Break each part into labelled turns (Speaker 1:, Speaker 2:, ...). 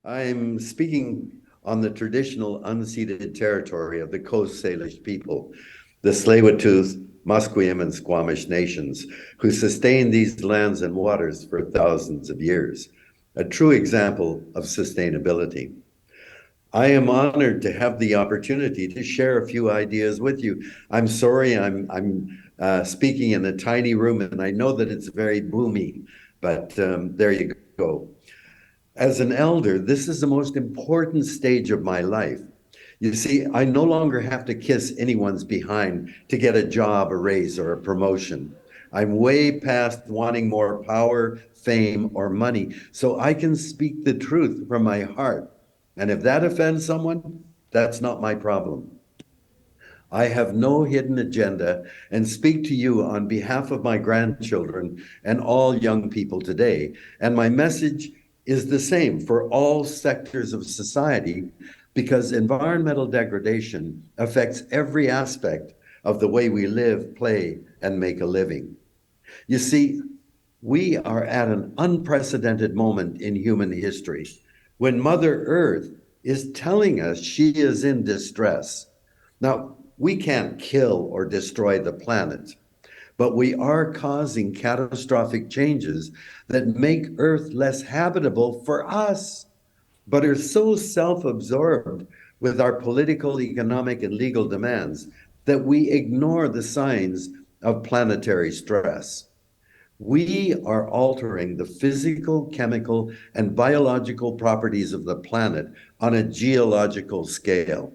Speaker 1: I'm speaking on the traditional unceded territory of the Coast Salish people, the Tsleil-Waututh, Musqueam, and Squamish nations, who sustained these lands and waters for thousands of years, a true example of sustainability. I am honored to have the opportunity to share a few ideas with you. I'm sorry I'm speaking in a tiny room, and I know that it's very boomy, but there you go. As an elder, this is the most important stage of my life. You see, I no longer have to kiss anyone's behind to get a job, a raise, or a promotion. I'm way past wanting more power, fame, or money, so I can speak the truth from my heart. And if that offends someone, that's not my problem. I have no hidden agenda and speak to you on behalf of my grandchildren and all young people today. And my message is the same for all sectors of society because environmental degradation affects every aspect of the way we live, play, and make a living. You see, we are at an unprecedented moment in human history when Mother Earth is telling us she is in distress. Now, we can't kill or destroy the planet, but we are causing catastrophic changes that make Earth less habitable for us, but are so self absorbed with our political, economic, and legal demands that we ignore the signs of planetary stress. We are altering the physical, chemical, and biological properties of the planet on a geological scale.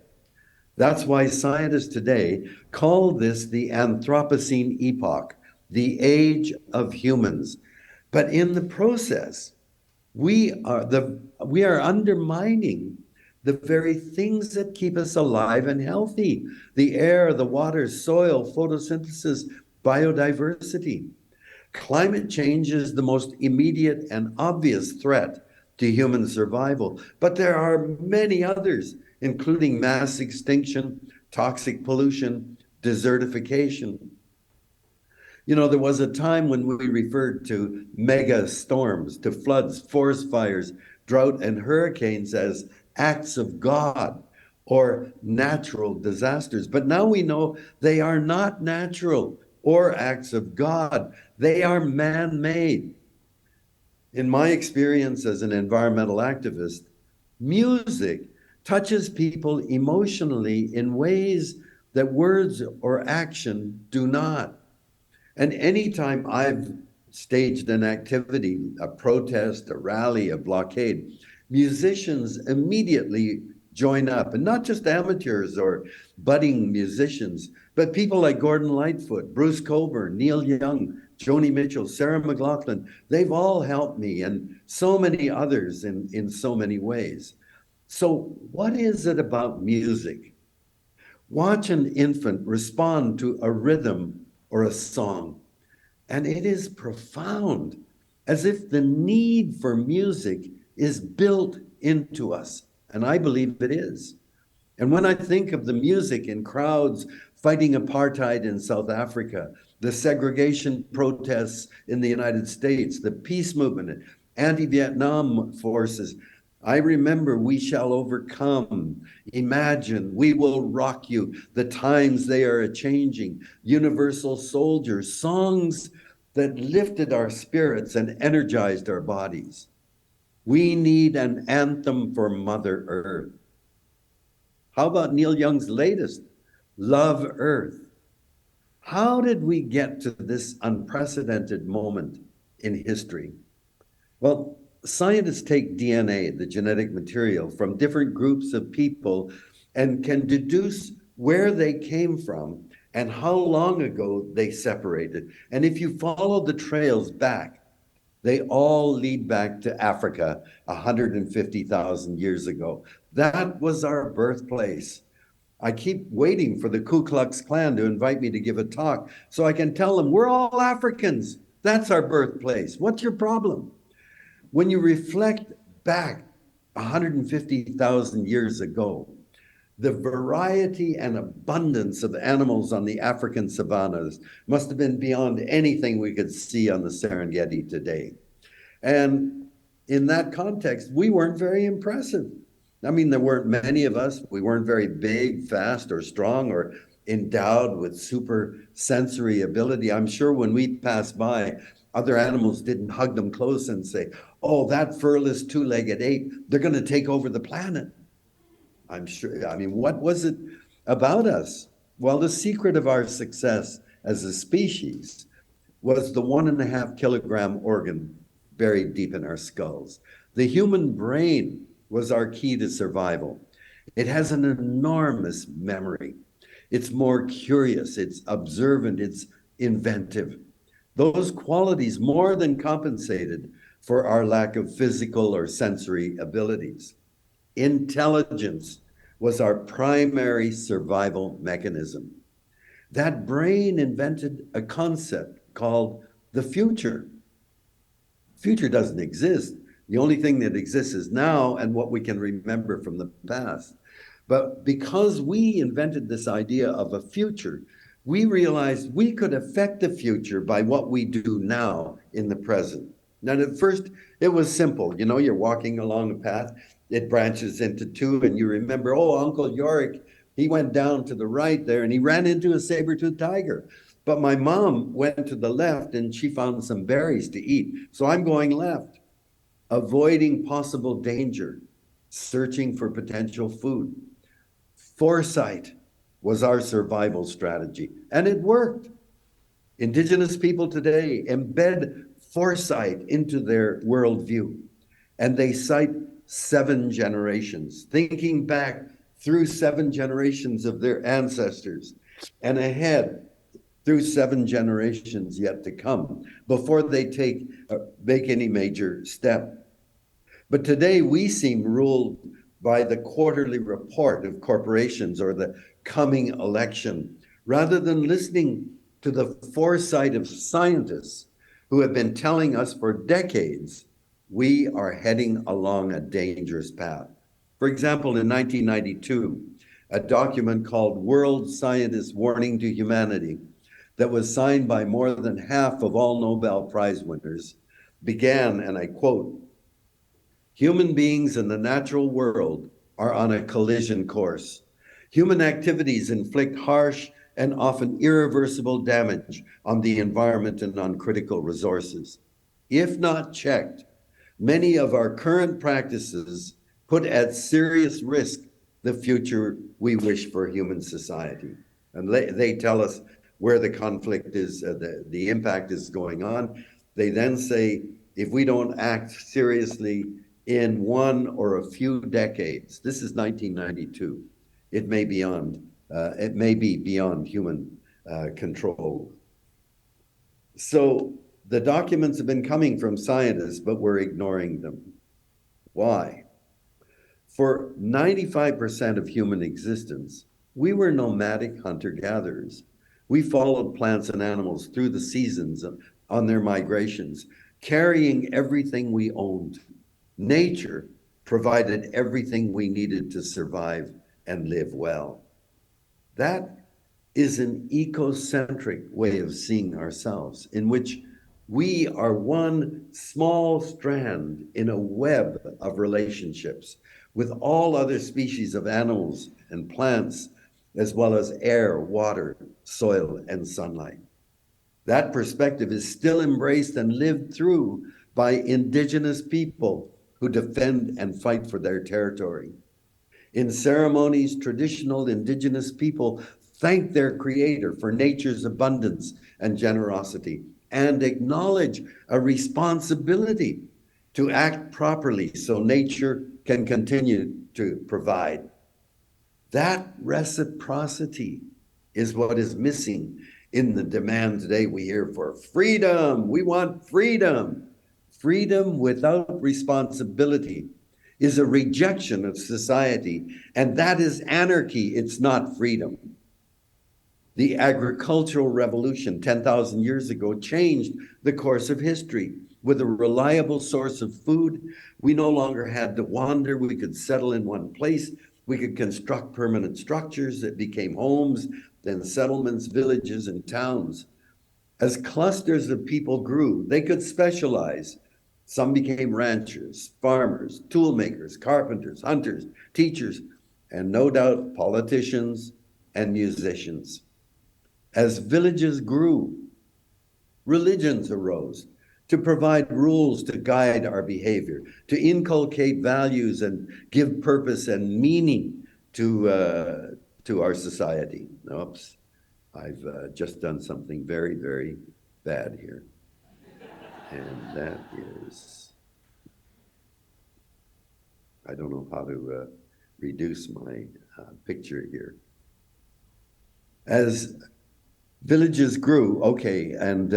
Speaker 1: That's why scientists today call this the Anthropocene epoch, the age of humans. But in the process, we are undermining the very things that keep us alive and healthy: the air, the water, soil, photosynthesis, biodiversity. Climate change is the most immediate and obvious threat to human survival, but there are many others, including mass extinction, toxic pollution, desertification. You know, there was a time when we referred to mega storms, to floods, forest fires, drought, and hurricanes as acts of God or natural disasters. But now we know they are not natural or acts of God, they are man made. In my experience as an environmental activist, music touches people emotionally in ways that words or action do not. And anytime I've staged an activity, a protest, a rally, a blockade, musicians immediately join up, and not just amateurs or budding musicians, but people like Gordon Lightfoot, Bruce Coburn, Neil Young, Joni Mitchell, Sarah McLachlan. They've all helped me, and so many others in so many ways. So, what is it about music? Watch an infant respond to a rhythm or a song, and it is profound, as if the need for music is built into us. And I believe it is. And when I think of the music in crowds fighting apartheid in South Africa, the segregation protests in the United States, the peace movement, anti-Vietnam forces, I remember We Shall Overcome, Imagine, We Will Rock You, The Times They Are A-Changing, Universal Soldier, songs that lifted our spirits and energized our bodies. We need an anthem for Mother Earth. How about Neil Young's latest, Love Earth? How did we get to this unprecedented moment in history? Well, scientists take DNA, the genetic material, from different groups of people and can deduce where they came from and how long ago they separated. And if you follow the trails back, they all lead back to Africa 150,000 years ago. That was our birthplace. I keep waiting for the Ku Klux Klan to invite me to give a talk so I can tell them we're all Africans. That's our birthplace. What's your problem? When you reflect back 150,000 years ago, the variety and abundance of animals on the African savannas must have been beyond anything we could see on the Serengeti today. And in that context, we weren't very impressive. I mean, there weren't many of us. We weren't very big, fast, or strong, or endowed with super sensory ability. I'm sure when we passed by, other animals didn't hug them close and say, oh, that furless two-legged ape, they're going to take over the planet. I'm sure. I mean, what was it about us? Well, the secret of our success as a species was the 1.5 kilogram organ buried deep in our skulls. The human brain was our key to survival. It has an enormous memory. It's more curious, it's observant, it's inventive. Those qualities more than compensated for our lack of physical or sensory abilities. Intelligence was our primary survival mechanism. That brain invented a concept called the future. Future doesn't exist. The only thing that exists is now and what we can remember from the past. But because we invented this idea of a future, we realized we could affect the future by what we do now in the present. Now, at first, it was simple. You know, you're walking along a path, it branches into two, and you remember, oh, Uncle Yorick, he went down to the right there and he ran into a saber-toothed tiger. But my mom went to the left and she found some berries to eat. So I'm going left, avoiding possible danger, searching for potential food. Foresight was our survival strategy, and it worked. Indigenous people today embed foresight into their worldview, and they cite 7 generations, thinking back through 7 generations of their ancestors and ahead through 7 generations yet to come before they make any major step. But today we seem ruled by the quarterly report of corporations or the coming election, rather than listening to the foresight of scientists who have been telling us for decades we are heading along a dangerous path. For example, in 1992, a document called World Scientists' Warning to Humanity that was signed by more than half of all Nobel Prize winners began, and I quote, "Human beings in the natural world are on a collision course. Human activities inflict harsh and often irreversible damage on the environment and on critical resources. If not checked, many of our current practices put at serious risk the future we wish for human society." And they tell us where the conflict is, the impact is going on. They then say, if we don't act seriously in 1 or a few decades, this is 1992, it may be beyond human control. So the documents have been coming from scientists, but we're ignoring them. Why? For 95% of human existence, we were nomadic hunter-gatherers. We followed plants and animals through the seasons on their migrations, carrying everything we owned. Nature provided everything we needed to survive and live well. That is an ecocentric way of seeing ourselves, in which we are one small strand in a web of relationships with all other species of animals and plants, as well as air, water, soil, and sunlight. That perspective is still embraced and lived through by Indigenous people who defend and fight for their territory. In ceremonies, traditional Indigenous people thank their creator for nature's abundance and generosity and acknowledge a responsibility to act properly so nature can continue to provide. That reciprocity is what is missing in the demand today. We hear for freedom. We want freedom. Freedom without responsibility is a rejection of society, and that is anarchy. It's not freedom. The agricultural revolution 10,000 years ago changed the course of history. With a reliable source of food, we no longer had to wander. We could settle in one place. We could construct permanent structures that became homes, then settlements, villages, and towns. As clusters of people grew, they could specialize Some became ranchers, farmers, tool makers, carpenters, hunters, teachers, and no doubt politicians and musicians. As villages grew, religions arose to provide rules to guide our behavior, to inculcate values and give purpose and meaning to our society. Oops, I've just done something very, very bad here. And that is, I don't know how to reduce my picture here. As villages grew, okay, and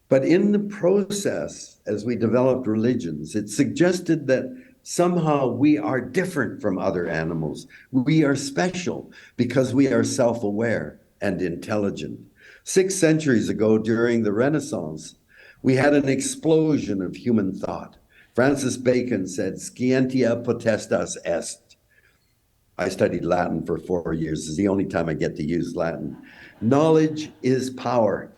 Speaker 1: but in the process, as we developed religions, it suggested that somehow we are different from other animals. We are special because we are self-aware and intelligent. 6 centuries ago, during the Renaissance, we had an explosion of human thought. Francis Bacon said, "Scientia potestas est." I studied Latin for 4 years. It's the only time I get to use Latin. Knowledge is power.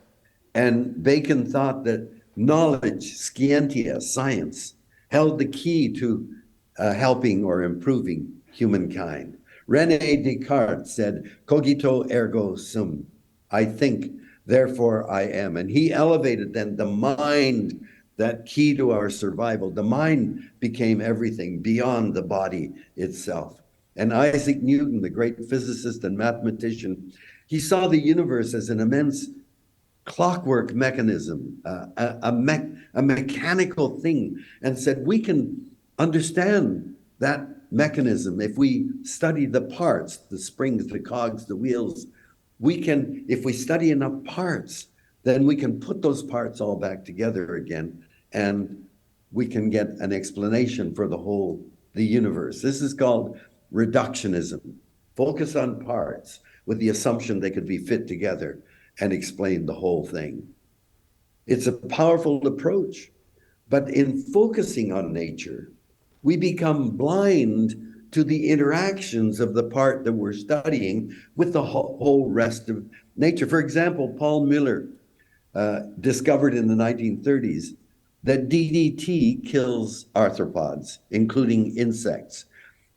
Speaker 1: And Bacon thought that knowledge, scientia, science, held the key to helping or improving humankind. René Descartes said, "Cogito ergo sum." I think, therefore I am. And he elevated then the mind, that key to our survival. The mind became everything beyond the body itself. And Isaac Newton, the great physicist and mathematician, he saw the universe as an immense clockwork mechanism, a mechanical thing, and said we can understand that mechanism if we study the parts, the springs, the cogs, the wheels. We can, if we study enough parts, then we can put those parts all back together again, and we can get an explanation for the universe. This is called reductionism. Focus on parts with the assumption they could be fit together and explain the whole thing. It's a powerful approach, but in focusing on nature, we become blind to the interactions of the part that we're studying with the whole rest of nature. For example, Paul Miller discovered in the 1930s that DDT kills arthropods, including insects.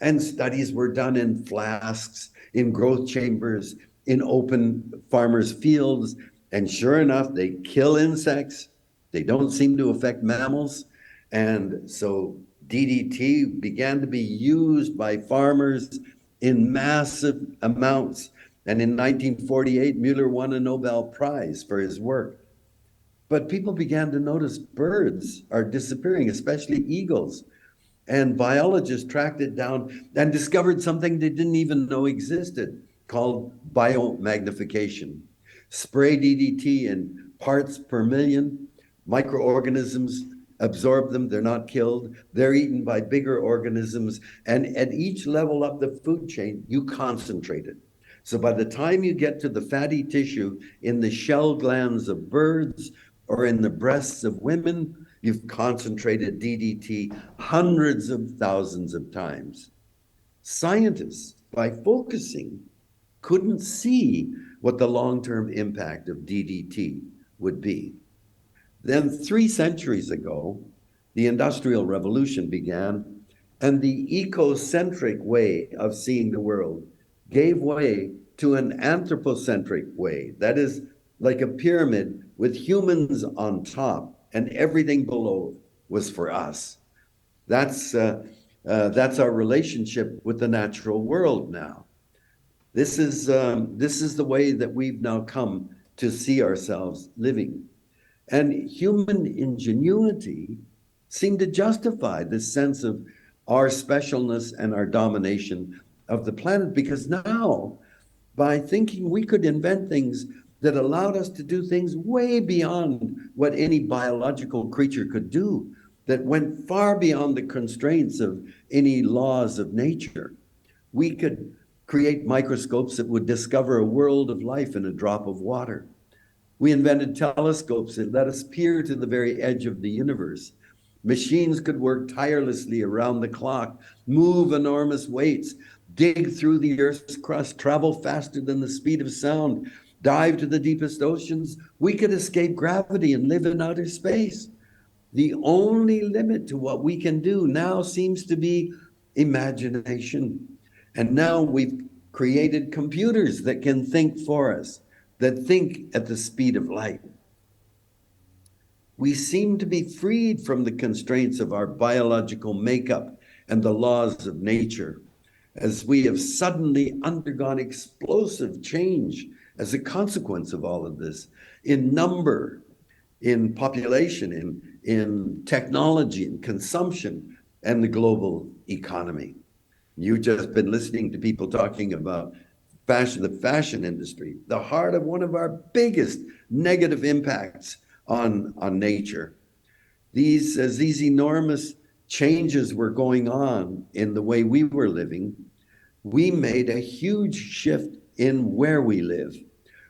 Speaker 1: And studies were done in flasks, in growth chambers, in open farmers' fields. And sure enough, they kill insects. They don't seem to affect mammals. And so DDT began to be used by farmers in massive amounts. And in 1948, Mueller won a Nobel Prize for his work. But people began to notice birds are disappearing, especially eagles. And biologists tracked it down and discovered something they didn't even know existed, called biomagnification. Spray DDT in parts per million, microorganisms absorb them, they're not killed, they're eaten by bigger organisms, and at each level up the food chain, you concentrate it. So by the time you get to the fatty tissue in the shell glands of birds or in the breasts of women, you've concentrated DDT hundreds of thousands of times. Scientists, by focusing, couldn't see what the long-term impact of DDT would be. Then 3 centuries ago, the Industrial Revolution began, and the ecocentric way of seeing the world gave way to an anthropocentric way. That is like a pyramid with humans on top, and everything below was for us. That's our relationship with the natural world now. This is the way that we've now come to see ourselves living. And human ingenuity seemed to justify this sense of our specialness and our domination of the planet, because now, by thinking we could invent things that allowed us to do things way beyond what any biological creature could do, that went far beyond the constraints of any laws of nature. We could create microscopes that would discover a world of life in a drop of water. We invented telescopes that let us peer to the very edge of the universe. Machines could work tirelessly around the clock, move enormous weights, dig through the Earth's crust, travel faster than the speed of sound, dive to the deepest oceans. We could escape gravity and live in outer space. The only limit to what we can do now seems to be imagination. And now we've created computers that can think for us, that think at the speed of light. We seem to be freed from the constraints of our biological makeup and the laws of nature, as we have suddenly undergone explosive change as a consequence of all of this in number, in population, in technology, in consumption, and the global economy. You've just been listening to people talking about fashion, the fashion industry, the heart of one of our biggest negative impacts on nature. As these enormous changes were going on in the way we were living, we made a huge shift in where we live.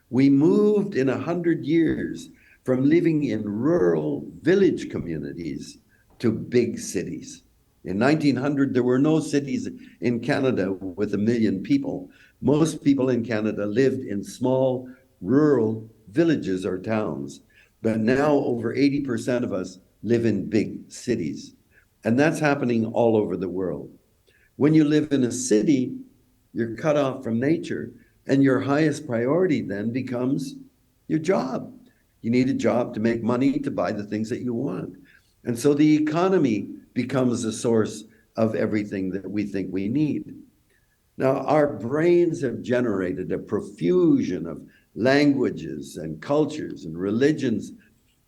Speaker 1: We moved in 100 years from living in rural village communities to big cities. In 1900, there were no cities in Canada with 1 million people. Most people in Canada lived in small rural villages or towns. But now over 80% of us live in big cities. And that's happening all over the world. When you live in a city, you're cut off from nature, and your highest priority then becomes your job. You need a job to make money to buy the things that you want. And so the economy becomes a source of everything that we think we need. Now, our brains have generated a profusion of languages and cultures and religions,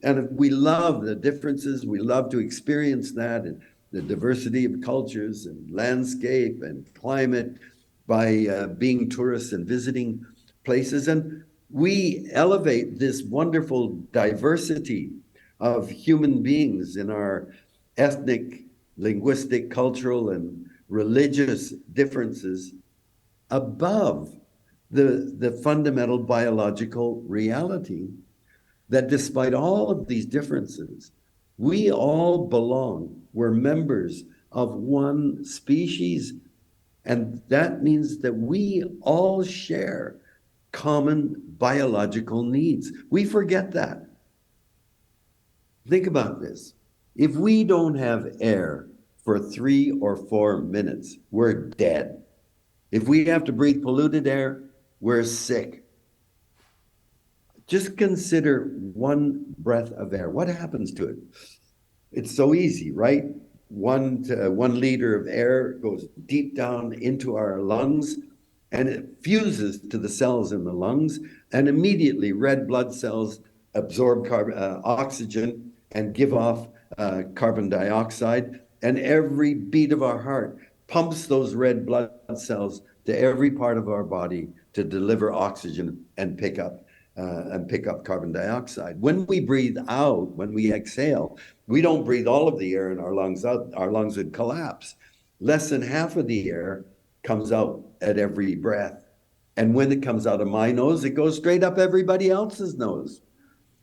Speaker 1: and we love the differences. We love to experience that and the diversity of cultures and landscape and climate by being tourists and visiting places. And we elevate this wonderful diversity of human beings in our ethnic, linguistic, cultural, and religious differences above the fundamental biological reality that despite all of these differences, we all belong. We're members of one species. And that means that we all share common biological needs. We forget that. Think about this. If we don't have air for 3 or 4 minutes, we're dead. If we have to breathe polluted air, we're sick. Just consider one breath of air. What happens to it? It's so easy, right? 1 liter of air goes deep down into our lungs, and it fuses to the cells in the lungs, and immediately red blood cells absorb oxygen and give off carbon dioxide, and every beat of our heart pumps those red blood cells to every part of our body to deliver oxygen and pick up carbon dioxide. When we breathe out, when we exhale, we don't breathe all of the air in our lungs out. Our lungs would collapse. Less than half of the air comes out at every breath. And when it comes out of my nose, it goes straight up everybody else's nose.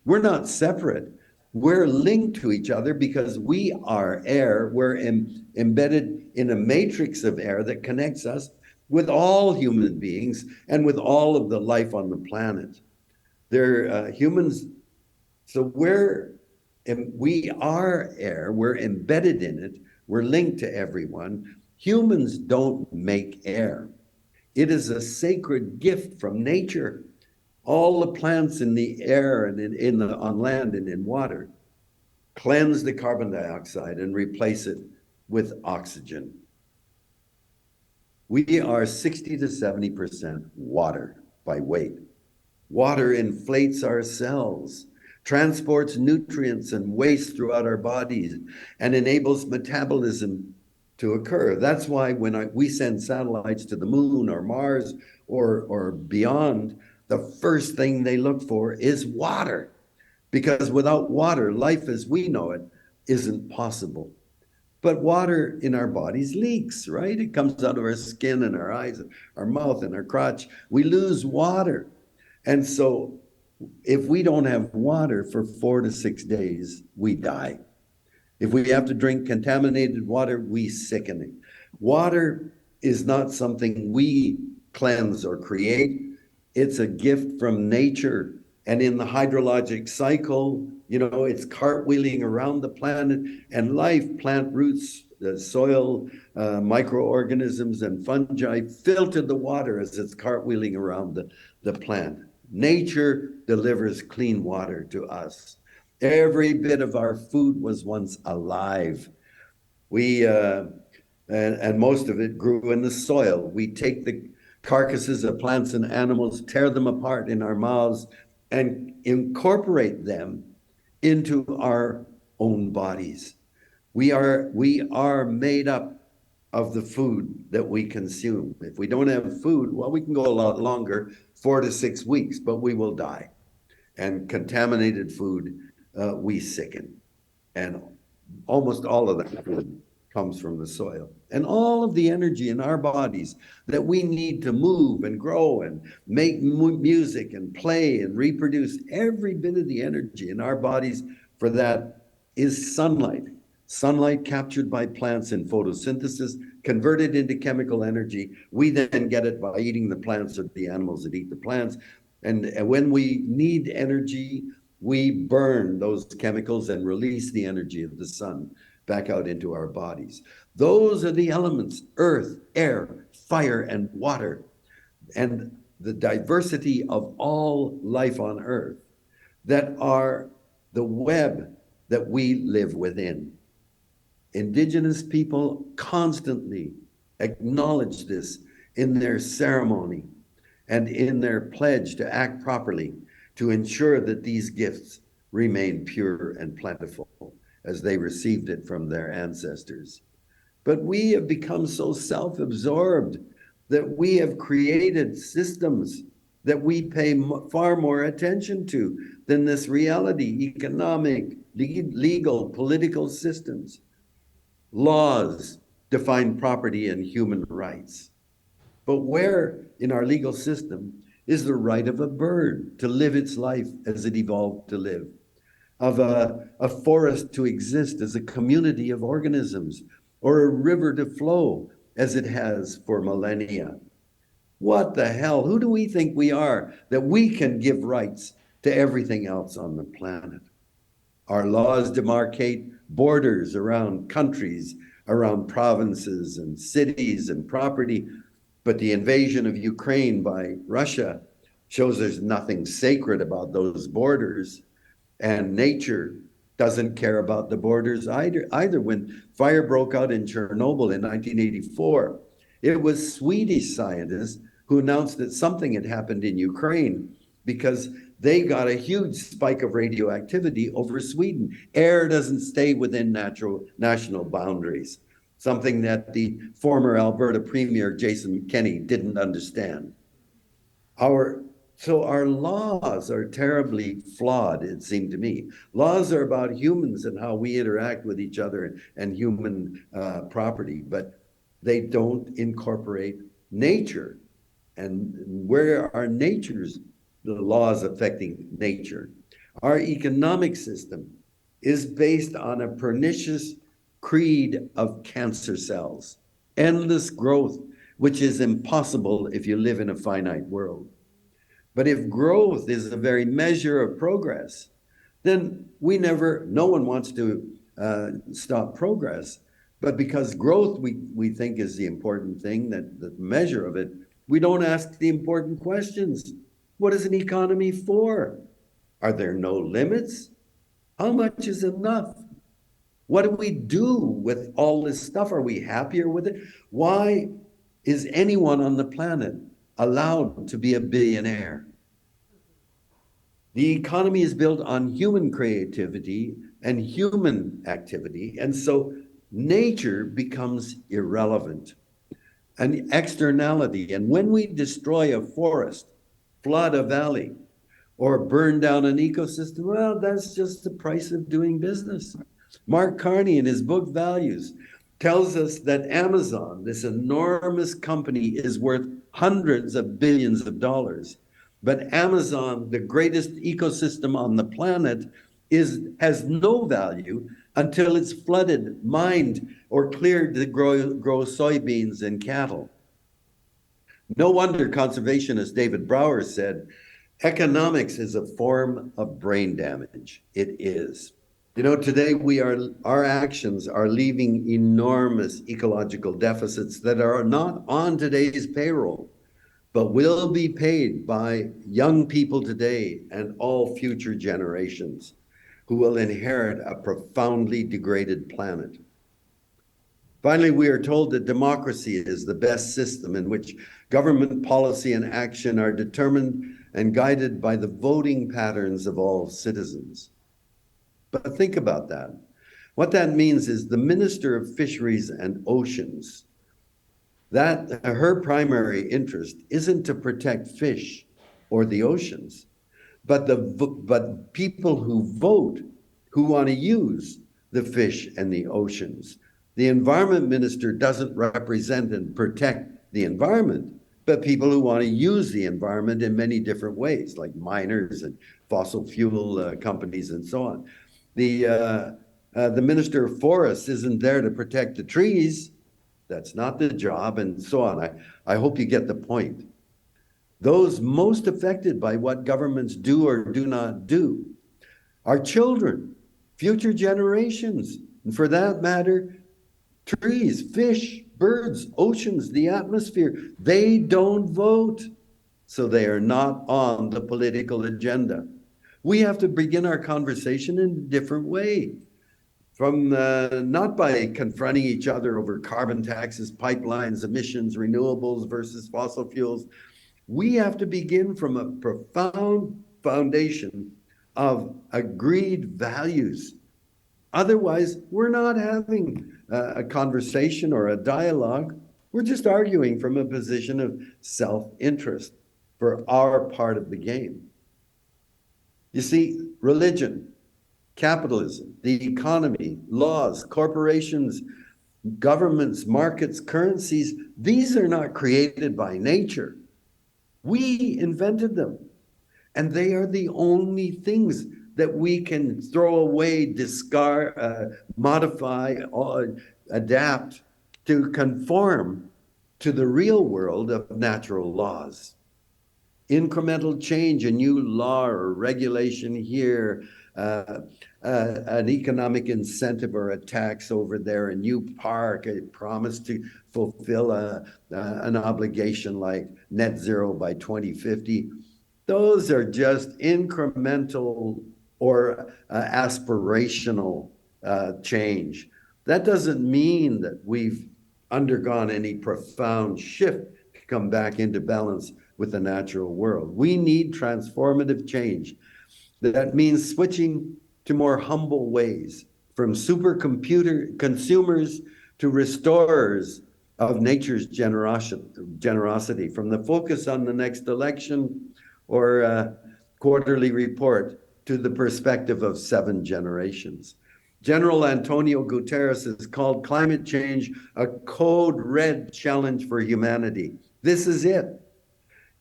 Speaker 1: We're not separate. We're linked to each other because we are air. We're embedded in a matrix of air that connects us with all human beings and with all of the life on the planet. They're humans. So we are air. We're embedded in it. We're linked to everyone. Humans don't make air. It is a sacred gift from nature. All the plants in the air and on land and in water cleanse the carbon dioxide and replace it with oxygen. We are 60 to 70% water by weight. Water inflates our cells, transports nutrients and waste throughout our bodies, and enables metabolism to occur. That's why when we send satellites to the moon or Mars or beyond, the first thing they look for is water, because without water, life as we know it isn't possible. But water in our bodies leaks, right? It comes out of our skin and our eyes, our mouth and our crotch. We lose water. And so if we don't have water for 4 to 6 days, we die. If we have to drink contaminated water, we sicken. Water is not something we cleanse or create. It's a gift from nature And in the hydrologic cycle, it's cartwheeling around the planet, and life, plant roots, the soil, microorganisms and fungi filter the water as it's cartwheeling around the plant. Nature delivers clean water to us. Every bit of our food was once alive. We and most of it grew in the soil. We take the carcasses of plants and animals, tear them apart in our mouths, and incorporate them into our own bodies. We are made up of the food that we consume. If we don't have food, well, we can go a lot longer, 4 to 6 weeks, but we will die. And contaminated food, we sicken. And almost all of that food comes from the soil. And all of the energy in our bodies that we need to move and grow and make music and play and reproduce, every bit of the energy in our bodies for that is sunlight. Sunlight captured by plants in photosynthesis, converted into chemical energy. We then get it by eating the plants or the animals that eat the plants. And when we need energy, we burn those chemicals and release the energy of the sun back out into our bodies. Those are the elements: earth, air, fire, and water, and the diversity of all life on earth that are the web that we live within. Indigenous people constantly acknowledge this in their ceremony and in their pledge to act properly to ensure that these gifts remain pure and plentiful as they received it from their ancestors. But we have become so self-absorbed that we have created systems that we pay far more attention to than this reality: economic, legal, political systems. Laws define property and human rights. But where in our legal system is the right of a bird to live its life as it evolved to live, of a forest to exist as a community of organisms, or a river to flow as it has for millennia? What the hell? Who do we think we are that we can give rights to everything else on the planet? Our laws demarcate borders around countries, around provinces and cities and property, but the invasion of Ukraine by Russia shows there's nothing sacred about those borders. And nature doesn't care about the borders either. When fire broke out in Chernobyl in 1984, it was Swedish scientists who announced that something had happened in Ukraine because they got a huge spike of radioactivity over Sweden. Air doesn't stay within national boundaries, something that the former Alberta Premier Jason Kenney didn't understand. So our laws are terribly flawed, it seemed to me. Laws are about humans and how we interact with each other and human property, but they don't incorporate nature. And where are the laws affecting nature? Our economic system is based on a pernicious creed of cancer cells, endless growth, which is impossible if you live in a finite world. But if growth is the very measure of progress, then no one wants to stop progress. But because growth we think is the important thing, that the measure of it, we don't ask the important questions. What is an economy for? Are there no limits? How much is enough? What do we do with all this stuff? Are we happier with it? Why is anyone on the planet allowed to be a billionaire? The economy is built on human creativity and human activity, and so nature becomes irrelevant, an externality. And when we destroy a forest, flood a valley, or burn down an ecosystem, well, that's just the price of doing business. Mark Carney, in his book Values, tells us that Amazon, this enormous company, is worth hundreds of billions of dollars. But Amazon, the greatest ecosystem on the planet, has no value until it's flooded, mined, or cleared to grow soybeans and cattle. No wonder conservationist David Brower said, Economics is a form of brain damage. It is. Today our actions are leaving enormous ecological deficits that are not on today's payroll, but will be paid by young people today and all future generations who will inherit a profoundly degraded planet. Finally, we are told that democracy is the best system in which government policy and action are determined and guided by the voting patterns of all citizens. But think about that. What that means is the Minister of Fisheries and Oceans, that her primary interest isn't to protect fish or the oceans, but people who vote, who want to use the fish and the oceans. The environment minister doesn't represent and protect the environment, but people who want to use the environment in many different ways, like miners and fossil fuel companies and so on. The Minister of Forests isn't there to protect the trees. That's not the job, and so on. I hope you get the point. Those most affected by what governments do or do not do are children, future generations, and for that matter, trees, fish, birds, oceans, the atmosphere. They don't vote, so they are not on the political agenda. We have to begin our conversation in a different way, from not by confronting each other over carbon taxes, pipelines, emissions, renewables versus fossil fuels. We have to begin from a profound foundation of agreed values. Otherwise, we're not having a conversation or a dialogue. We're just arguing from a position of self-interest for our part of the game. You see, religion, capitalism, the economy, laws, corporations, governments, markets, currencies, these are not created by nature. We invented them, and they are the only things that we can throw away, discard, modify, adapt to conform to the real world of natural laws. Incremental change, a new law or regulation here, an economic incentive or a tax over there, a new park, a promise to fulfill an obligation like net zero by 2050. Those are just incremental or aspirational change. That doesn't mean that we've undergone any profound shift to come back into balance with the natural world. We need transformative change. That means switching to more humble ways, from supercomputer consumers to restorers of nature's generosity, from the focus on the next election or quarterly report to the perspective of 7 generations. General Antonio Guterres has called climate change a code red challenge for humanity. This is it.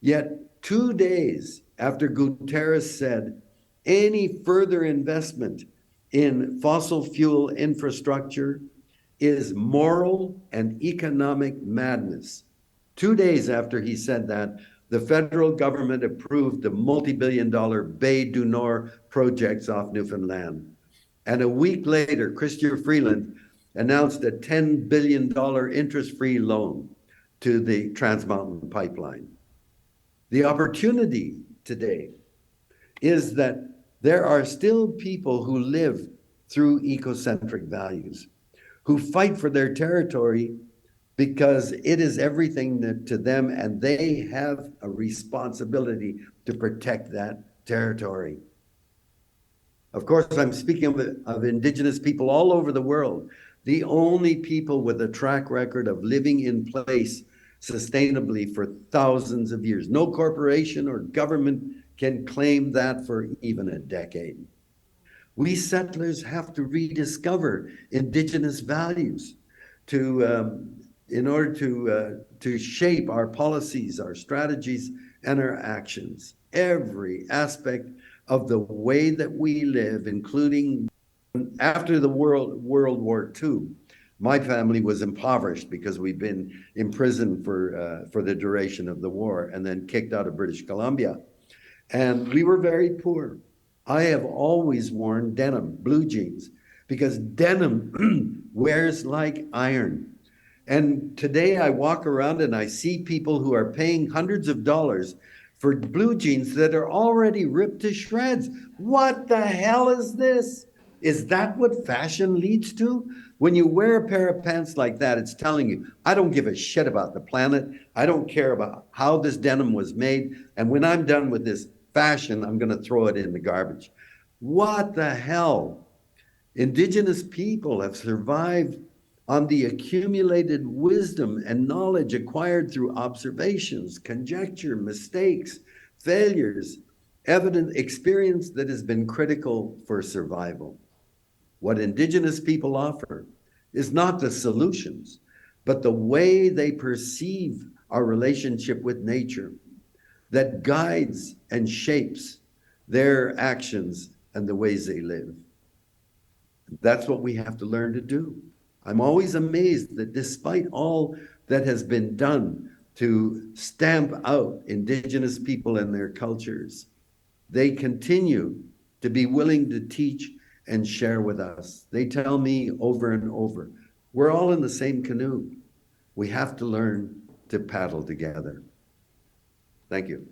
Speaker 1: Yet 2 days after Guterres said any further investment in fossil fuel infrastructure is moral and economic madness. 2 days after he said that, the federal government approved the multi-billion-dollar Bay du Nord projects off Newfoundland. And a week later, Chrystia Freeland announced a $10 billion interest-free loan to the Trans Mountain Pipeline. The opportunity today is that there are still people who live through ecocentric values, who fight for their territory because it is everything to them, and they have a responsibility to protect that territory. Of course, I'm speaking of Indigenous people all over the world, the only people with a track record of living in place sustainably for thousands of years. No corporation or government can claim that for even a decade. We settlers have to rediscover Indigenous values in order to shape our policies, our strategies, and our actions. Every aspect of the way that we live, including after the World War II. My family was impoverished because we'd been imprisoned for the duration of the war and then kicked out of British Columbia. And we were very poor. I have always worn denim, blue jeans, because denim wears like iron. And today I walk around and I see people who are paying hundreds of dollars for blue jeans that are already ripped to shreds. What the hell is this? Is that what fashion leads to? When you wear a pair of pants like that, it's telling you, I don't give a shit about the planet. I don't care about how this denim was made. And when I'm done with this fashion, I'm going to throw it in the garbage. What the hell? Indigenous people have survived on the accumulated wisdom and knowledge acquired through observations, conjecture, mistakes, failures, evident experience that has been critical for survival. What Indigenous people offer is not the solutions, but the way they perceive our relationship with nature that guides and shapes their actions and the ways they live. That's what we have to learn to do. I'm always amazed that despite all that has been done to stamp out Indigenous people and their cultures, they continue to be willing to teach and share with us. They tell me over and over, we're all in the same canoe. We have to learn to paddle together. Thank you.